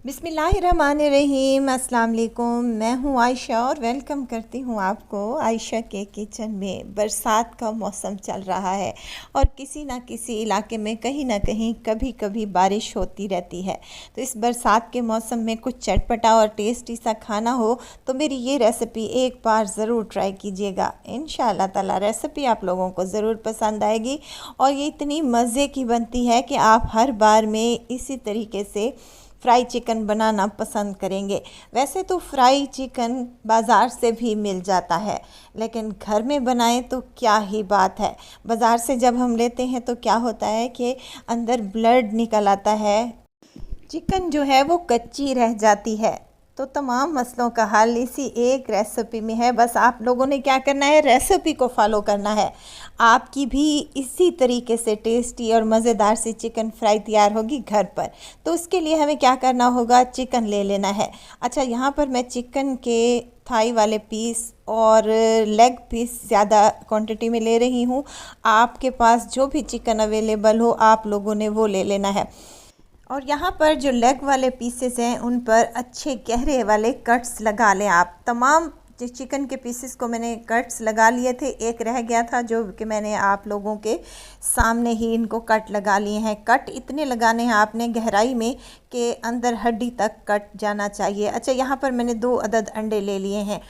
बिस्मिल्लाहिर्रहमानिर्रहीम। अस्सलाम वालेकुम। मैं हूँ आयशा और वेलकम करती हूँ आपको आयशा के किचन में। बरसात का मौसम चल रहा है और किसी ना किसी इलाके में कहीं ना कहीं कभी कभी बारिश होती रहती है। तो इस बरसात के मौसम में कुछ चटपटा और टेस्टी सा खाना हो तो मेरी ये रेसिपी एक बार ज़रूर ट्राई कीजिएगा। इंशाअल्लाह ताला रेसिपी आप लोगों को ज़रूर पसंद आएगी और ये इतनी मज़े की बनती है कि आप हर बार में इसी तरीके से फ्राई चिकन बनाना पसंद करेंगे। वैसे तो फ्राई चिकन बाज़ार से भी मिल जाता है, लेकिन घर में बनाएं तो क्या ही बात है। बाज़ार से जब हम लेते हैं तो क्या होता है कि अंदर ब्लड निकल आता है, चिकन जो है वो कच्ची रह जाती है। तो तमाम मसलों का हल इसी एक रेसिपी में है। बस आप लोगों ने क्या करना है, रेसिपी को फॉलो करना है। आपकी भी इसी तरीके से टेस्टी और मज़ेदार सी चिकन फ्राई तैयार होगी घर पर। तो उसके लिए हमें क्या करना होगा, चिकन ले लेना है। अच्छा, यहाँ पर मैं चिकन के थाई वाले पीस और लेग पीस ज़्यादा क्वांटिटी में ले रही हूँ। आपके पास जो भी चिकन अवेलेबल हो आप लोगों ने वो ले लेना है। और यहाँ पर जो लेग वाले पीसेस हैं उन पर अच्छे गहरे वाले कट्स लगा लें आप। तमाम चिकन के पीसेस को मैंने कट्स लगा लिए थे, एक रह गया था जो कि मैंने आप लोगों के सामने ही इनको कट लगा लिए हैं। कट इतने लगाने हैं आपने गहराई में कि अंदर हड्डी तक कट जाना चाहिए। अच्छा, यहाँ पर मैंने 2 अदद अंडे ले लिए हैं।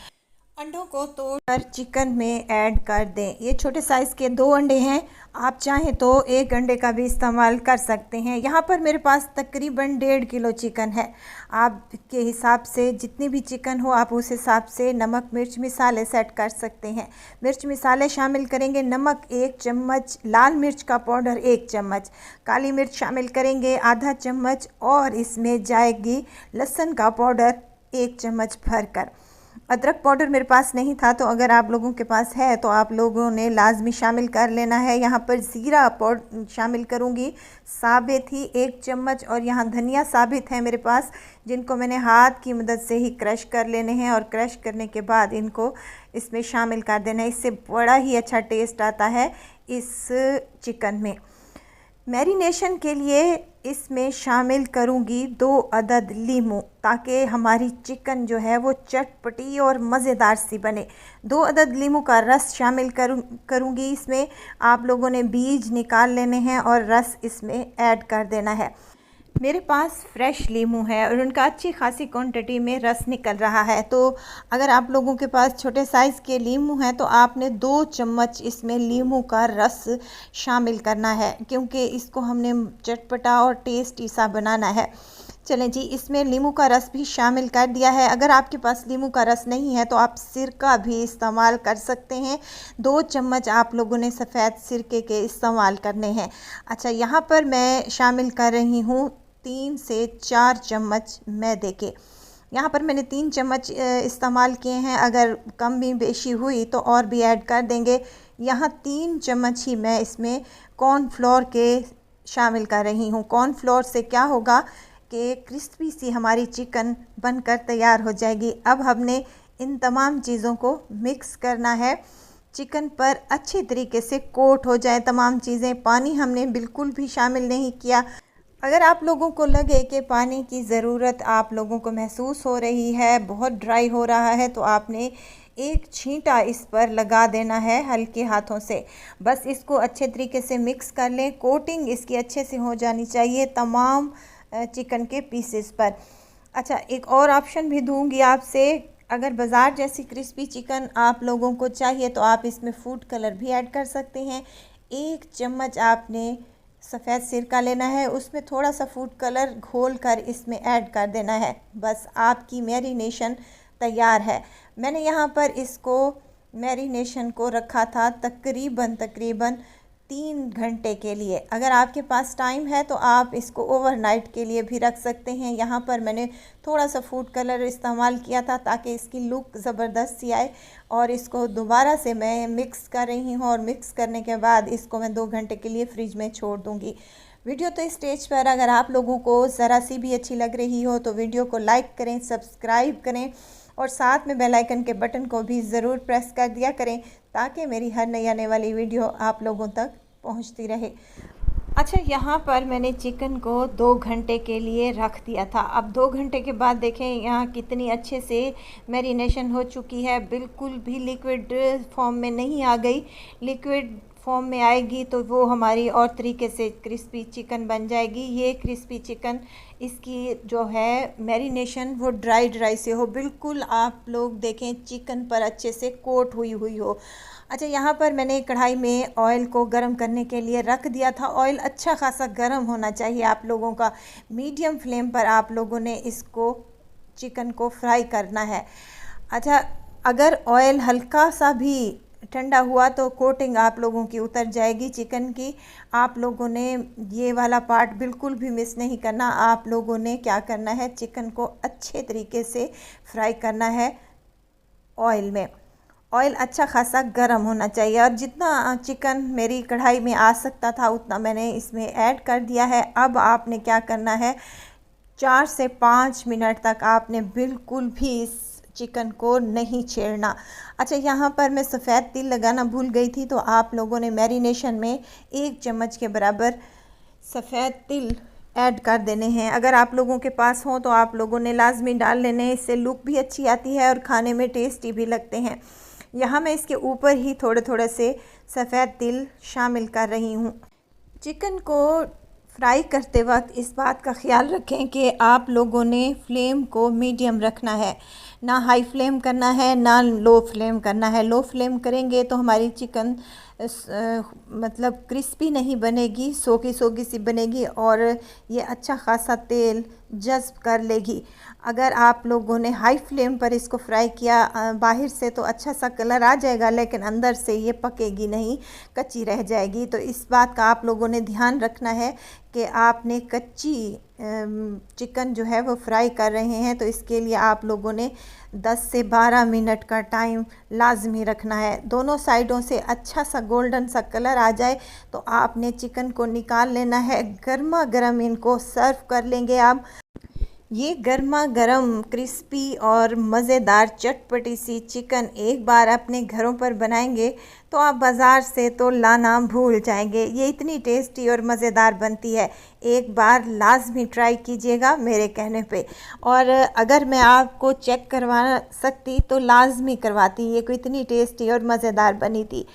अंडों को तोड़कर चिकन में ऐड कर दें। ये छोटे साइज़ के 2 अंडे हैं, आप चाहें तो 1 अंडे का भी इस्तेमाल कर सकते हैं। यहाँ पर मेरे पास तकरीबन 1.5 किलो चिकन है। आपके हिसाब से जितनी भी चिकन हो आप उस हिसाब से नमक मिर्च मसाले सेट कर सकते हैं। मिर्च मसाले शामिल करेंगे, नमक 1 चम्मच, लाल मिर्च का पाउडर 1 चम्मच, काली मिर्च शामिल करेंगे आधा चम्मच और इसमें जाएगी लहसुन का पाउडर 1 चम्मच भरकर। अदरक पाउडर मेरे पास नहीं था, तो अगर आप लोगों के पास है तो आप लोगों ने लाजमी शामिल कर लेना है। यहाँ पर ज़ीरा पाउडर शामिल करूँगी, साबित ही 1 चम्मच। और यहाँ धनिया साबित है मेरे पास, जिनको मैंने हाथ की मदद से ही क्रश कर लेने हैं और क्रश करने के बाद इनको इसमें शामिल कर देना है। इससे बड़ा ही अच्छा टेस्ट आता है इस चिकन में। मैरिनेशन के लिए इसमें शामिल करूंगी 2 अदद लीमू, ताकि हमारी चिकन जो है वो चटपटी और मज़ेदार सी बने। 2 अदद लीमू का रस शामिल करूंगी इसमें। आप लोगों ने बीज निकाल लेने हैं और रस इसमें ऐड कर देना है। मेरे पास फ्रेश लीमू है और उनका अच्छी खासी क्वांटिटी में रस निकल रहा है। तो अगर आप लोगों के पास छोटे साइज़ के लीमू हैं तो आपने 2 चम्मच इसमें लीमू का रस शामिल करना है, क्योंकि इसको हमने चटपटा और टेस्टी सा बनाना है। चलें जी, इसमें लीमू का रस भी शामिल कर दिया है। अगर आपके पास लीमू का रस नहीं है तो आप सिरका भी इस्तेमाल कर सकते हैं। 2 चम्मच आप लोगों ने सफ़ेद सिरके के इस्तेमाल करने हैं। अच्छा, यहाँ पर मैं शामिल कर रही हूँ 3 से 4 चम्मच मैदे के। यहाँ पर मैंने 3 चम्मच इस्तेमाल किए हैं, अगर कम भी बेशी हुई तो और भी ऐड कर देंगे। यहाँ 3 चम्मच ही मैं इसमें कॉर्नफ्लोर के शामिल कर रही हूँ। कॉर्नफ्लोर से क्या होगा कि क्रिस्पी सी हमारी चिकन बनकर तैयार हो जाएगी। अब हमने इन तमाम चीज़ों को मिक्स करना है, चिकन पर अच्छी तरीके से कोट हो जाए तमाम चीज़ें। पानी हमने बिल्कुल भी शामिल नहीं किया। अगर आप लोगों को लगे कि पानी की ज़रूरत आप लोगों को महसूस हो रही है, बहुत ड्राई हो रहा है, तो आपने 1 छींटा इस पर लगा देना है हल्के हाथों से। बस इसको अच्छे तरीके से मिक्स कर लें। कोटिंग इसकी अच्छे से हो जानी चाहिए तमाम चिकन के पीसेस पर। अच्छा, एक और ऑप्शन भी दूंगी आपसे। अगर बाज़ार जैसी क्रिस्पी चिकन आप लोगों को चाहिए तो आप इसमें फूड कलर भी ऐड कर सकते हैं। 1 चम्मच आपने सफ़ेद सिरका लेना है, उसमें थोड़ा सा फूड कलर घोल कर इसमें ऐड कर देना है। बस आपकी मैरिनेशन तैयार है। मैंने यहाँ पर इसको मैरिनेशन को रखा था तकरीबन 3 घंटे के लिए। अगर आपके पास टाइम है तो आप इसको ओवरनाइट के लिए भी रख सकते हैं। यहाँ पर मैंने थोड़ा सा फूड कलर इस्तेमाल किया था ताकि इसकी लुक ज़बरदस्त सी आए। और इसको दोबारा से मैं मिक्स कर रही हूँ और मिक्स करने के बाद इसको मैं 2 घंटे के लिए फ्रिज में छोड़ दूँगी। वीडियो तो इस स्टेज पर अगर आप लोगों को ज़रा सी भी अच्छी लग रही हो तो वीडियो को लाइक करें, सब्सक्राइब करें और साथ में बेल आइकन के बटन को भी ज़रूर प्रेस कर दिया करें, ताकि मेरी हर नई आने वाली वीडियो आप लोगों तक पहुंचती रहे। अच्छा, यहाँ पर मैंने चिकन को 2 घंटे के लिए रख दिया था। अब 2 घंटे के बाद देखें यहाँ कितनी अच्छे से मैरिनेशन हो चुकी है, बिल्कुल भी लिक्विड फॉर्म में नहीं आ गई। लिक्विड फॉर्म में आएगी तो वो हमारी और तरीके से क्रिस्पी चिकन बन जाएगी। ये क्रिस्पी चिकन, इसकी जो है मैरिनेशन वो ड्राई ड्राई से हो, बिल्कुल आप लोग देखें चिकन पर अच्छे से कोट हुई हुई हो। अच्छा, यहाँ पर मैंने कढ़ाई में ऑयल को गरम करने के लिए रख दिया था। ऑयल अच्छा खासा गरम होना चाहिए आप लोगों का। मीडियम फ्लेम पर आप लोगों ने इसको चिकन को फ्राई करना है। अच्छा, अगर ऑयल हल्का सा भी ठंडा हुआ तो कोटिंग आप लोगों की उतर जाएगी चिकन की। आप लोगों ने ये वाला पार्ट बिल्कुल भी मिस नहीं करना। आप लोगों ने क्या करना है, चिकन को अच्छे तरीके से फ्राई करना है ऑयल में। ऑयल अच्छा खासा गर्म होना चाहिए और जितना चिकन मेरी कढ़ाई में आ सकता था उतना मैंने इसमें ऐड कर दिया है। अब आपने क्या करना है, 4 से 5 मिनट तक आपने बिल्कुल भी इस चिकन को नहीं छेड़ना। अच्छा, यहाँ पर मैं सफ़ेद तिल लगाना भूल गई थी, तो आप लोगों ने मैरिनेशन में 1 चम्मच के बराबर सफ़ेद तिल ऐड कर देने हैं। अगर आप लोगों के पास हो तो आप लोगों ने लाजमी डाल लेने, इससे लुक भी अच्छी आती है और खाने में टेस्टी भी लगते हैं। यहाँ मैं इसके ऊपर ही थोड़े थोड़े से सफ़ेद तिल शामिल कर रही हूँ। चिकन को फ्राई करते वक्त इस बात का ख़्याल रखें कि आप लोगों ने फ्लेम को मीडियम रखना है, ना हाई फ्लेम करना है ना लो फ्लेम करना है। लो फ्लेम करेंगे तो हमारी चिकन मतलब क्रिस्पी नहीं बनेगी, सोगी सोगी सी बनेगी और ये अच्छा खासा तेल जज़्ब कर लेगी। अगर आप लोगों ने हाई फ्लेम पर इसको फ्राई किया, बाहर से तो अच्छा सा कलर आ जाएगा लेकिन अंदर से ये पकेगी नहीं, कच्ची रह जाएगी। तो इस बात का आप लोगों ने ध्यान रखना है कि आपने कच्ची चिकन जो है वो फ्राई कर रहे हैं, तो इसके लिए आप लोगों ने 10 से 12 मिनट का टाइम लाजमी रखना है। दोनों साइडों से अच्छा सा गोल्डन सा कलर आ जाए तो आपने चिकन को निकाल लेना है। गर्मा गर्म इनको सर्व कर लेंगे आप। ये गर्मा गर्म क्रिस्पी और मज़ेदार चटपटी सी चिकन एक बार अपने घरों पर बनाएंगे तो आप बाज़ार से तो लाना भूल जाएंगे। ये इतनी टेस्टी और मज़ेदार बनती है, एक बार लाजमी ट्राई कीजिएगा मेरे कहने पे। और अगर मैं आपको चेक करवा सकती तो लाजमी करवाती, ये कोई इतनी टेस्टी और मज़ेदार बनी थी।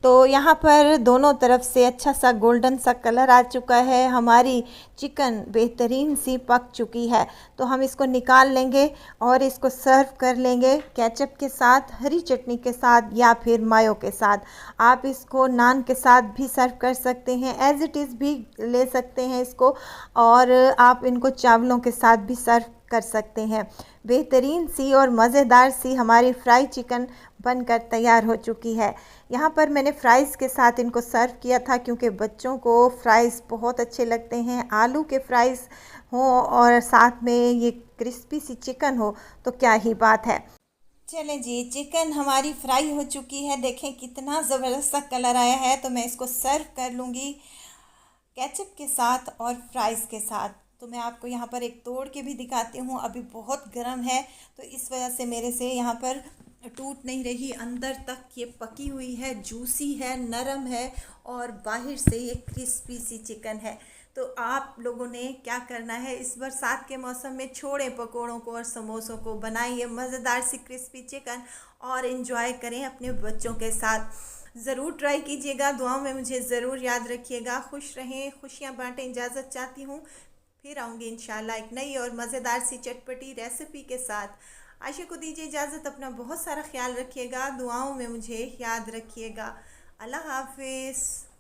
तो यहाँ पर दोनों तरफ से अच्छा सा गोल्डन सा कलर आ चुका है, हमारी चिकन बेहतरीन सी पक चुकी है। तो हम इसको निकाल लेंगे और इसको सर्व कर लेंगे केचप के साथ, हरी चटनी के साथ या फिर मायो के साथ। आप इसको नान के साथ भी सर्व कर सकते हैं, एज़ इट इज़ भी ले सकते हैं इसको, और आप इनको चावलों के साथ भी सर्व कर सकते हैं। बेहतरीन सी और मज़ेदार सी हमारी फ्राई चिकन बनकर तैयार हो चुकी है। यहाँ पर मैंने फ़्राइज़ के साथ इनको सर्व किया था क्योंकि बच्चों को फ़्राइज़ बहुत अच्छे लगते हैं। आलू के फ़्राइज़ हों और साथ में ये क्रिस्पी सी चिकन हो तो क्या ही बात है। चलें जी, चिकन हमारी फ्राई हो चुकी है, देखें कितना ज़बरदस्त सा कलर आया है। तो मैं इसको सर्व कर लूँगी केचप के साथ और फ्राइज़ के साथ। तो मैं आपको यहाँ पर एक तोड़ के भी दिखाती हूँ, अभी बहुत गर्म है तो इस वजह से मेरे से यहाँ पर टूट नहीं रही। अंदर तक ये पकी हुई है, जूसी है, नरम है और बाहर से ये क्रिस्पी सी चिकन है। तो आप लोगों ने क्या करना है, इस बरसात के मौसम में छोड़ें पकौड़ों को और समोसों को, बनाइए मज़ेदार सी क्रिस्पी चिकन और इन्जॉय करें अपने बच्चों के साथ। ज़रूर ट्राई कीजिएगा, दुआओं में मुझे ज़रूर याद रखिएगा। खुश रहें, खुशियाँ बांटें, इजाज़त चाहती हूँ। फिर आऊँगी इंशाल्लाह एक नई और मज़ेदार सी चटपटी रेसिपी के साथ। आयशा को दीजिए इजाज़त, अपना बहुत सारा ख्याल रखिएगा, दुआओं में मुझे याद रखिएगा। अल्लाह हाफिज़।